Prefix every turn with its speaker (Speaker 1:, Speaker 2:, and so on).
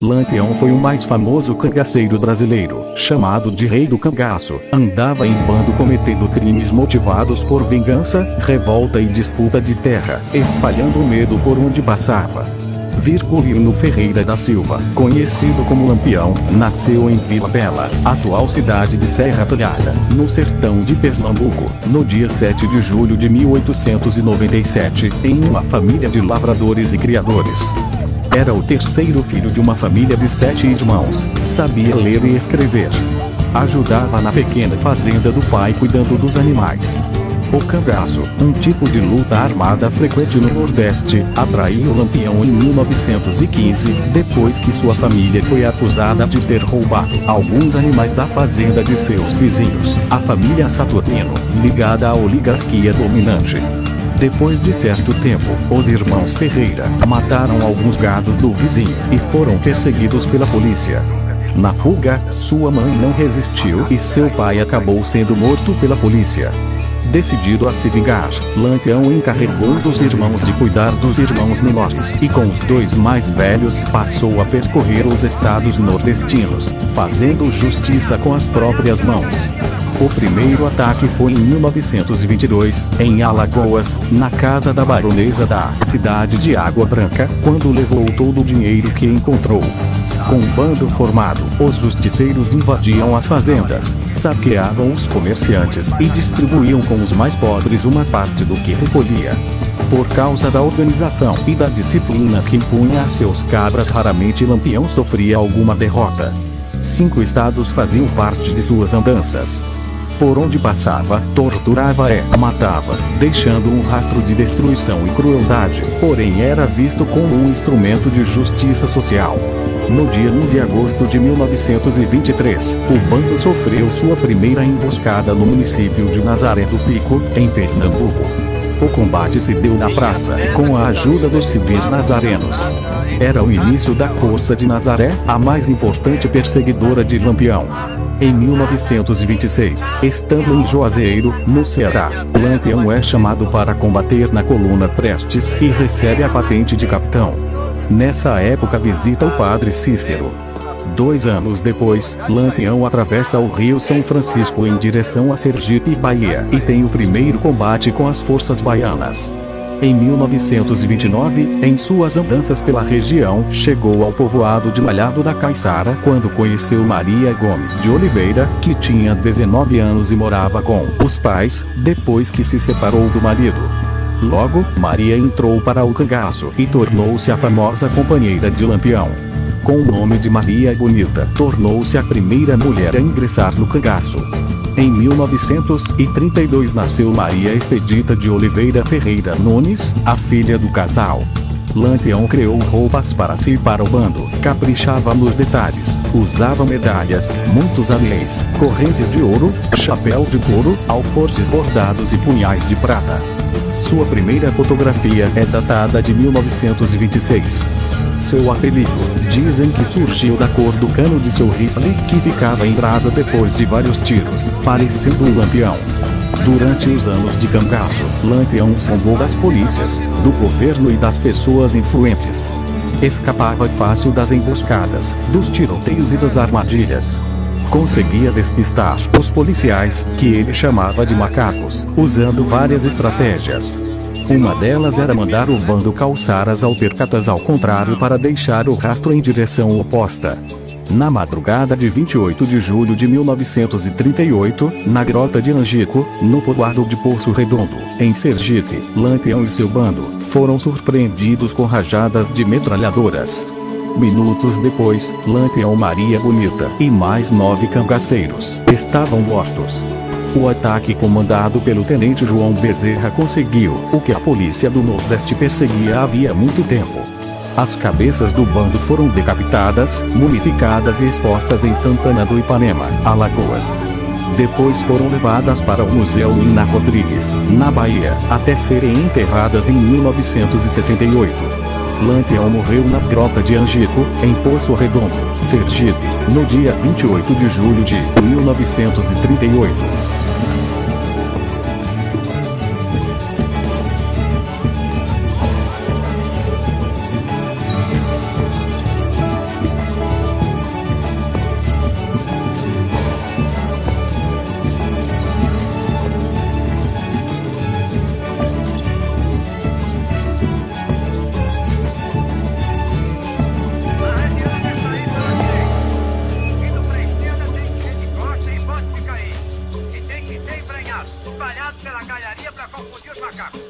Speaker 1: Lampião foi o mais famoso cangaceiro brasileiro, chamado de Rei do Cangaço. Andava em bando cometendo crimes motivados por vingança, revolta e disputa de terra, espalhando medo por onde passava. Virgulino Ferreira da Silva, conhecido como Lampião, nasceu em Vila Bela, atual cidade de Serra Talhada, no sertão de Pernambuco, no dia 7 de julho de 1897, em uma família de lavradores e criadores. Era o terceiro filho de uma família de 7 irmãos, sabia ler e escrever. Ajudava na pequena fazenda do pai cuidando dos animais. O cangaço, um tipo de luta armada frequente no Nordeste, atraiu Lampião em 1915, depois que sua família foi acusada de ter roubado alguns animais da fazenda de seus vizinhos, a família Saturnino, ligada à oligarquia dominante. Depois de certo tempo, os irmãos Ferreira mataram alguns gados do vizinho e foram perseguidos pela polícia. Na fuga, sua mãe não resistiu e seu pai acabou sendo morto pela polícia. Decidido a se vingar, Lampião encarregou dos irmãos de cuidar dos irmãos menores e com os dois mais velhos passou a percorrer os estados nordestinos, fazendo justiça com as próprias mãos. O primeiro ataque foi em 1922, em Alagoas, na casa da baronesa da cidade de Água Branca, quando levou todo o dinheiro que encontrou. Com um bando formado, os justiceiros invadiam as fazendas, saqueavam os comerciantes e distribuíam com os mais pobres uma parte do que recolhia. Por causa da organização e da disciplina que impunha a seus cabras, raramente Lampião sofria alguma derrota. 5 estados faziam parte de suas andanças. Por onde passava, torturava e matava, deixando um rastro de destruição e crueldade, porém era visto como um instrumento de justiça social. No dia 1 de agosto de 1923, o bando sofreu sua primeira emboscada no município de Nazaré do Pico, em Pernambuco. O combate se deu na praça, com a ajuda dos civis nazarenos. Era o início da Força de Nazaré, a mais importante perseguidora de Lampião. Em 1926, estando em Juazeiro, no Ceará, Lampião é chamado para combater na coluna Prestes e recebe a patente de capitão. Nessa época visita o padre Cícero. 2 anos depois, Lampião atravessa o Rio São Francisco em direção a Sergipe, Bahia, e tem o primeiro combate com as forças baianas. Em 1929, em suas andanças pela região, chegou ao povoado de Malhado da Caiçara quando conheceu Maria Gomes de Oliveira, que tinha 19 anos e morava com os pais, depois que se separou do marido. Logo, Maria entrou para o cangaço e tornou-se a famosa companheira de Lampião. Com o nome de Maria Bonita, tornou-se a primeira mulher a ingressar no cangaço. Em 1932 nasceu Maria Expedita de Oliveira Ferreira Nunes, a filha do casal. Lampião criou roupas para si e para o bando, caprichava nos detalhes, usava medalhas, muitos anéis, correntes de ouro, chapéu de couro, alforjes bordados e punhais de prata. Sua primeira fotografia é datada de 1926. Seu apelido, dizem que surgiu da cor do cano de seu rifle, que ficava em brasa depois de vários tiros, parecendo um lampião. Durante os anos de cangaço, Lampião zombou das polícias, do governo e das pessoas influentes. Escapava fácil das emboscadas, dos tiroteios e das armadilhas. Conseguia despistar os policiais, que ele chamava de macacos, usando várias estratégias. Uma delas era mandar o bando calçar as alpercatas ao contrário para deixar o rastro em direção oposta. Na madrugada de 28 de julho de 1938, na Grota de Angico, no povoado de Poço Redondo, em Sergipe, Lampião e seu bando foram surpreendidos com rajadas de metralhadoras. Minutos depois, Lampião, Maria Bonita e mais 9 cangaceiros estavam mortos. O ataque comandado pelo tenente João Bezerra conseguiu o que a polícia do Nordeste perseguia havia muito tempo. As cabeças do bando foram decapitadas, mumificadas e expostas em Santana do Ipanema, Alagoas. Depois foram levadas para o Museu Nina Rodrigues, na Bahia, até serem enterradas em 1968. Lampião morreu na Grota de Angico, em Poço Redondo, Sergipe, no dia 28 de julho de 1938.
Speaker 2: pra confundir os macacos.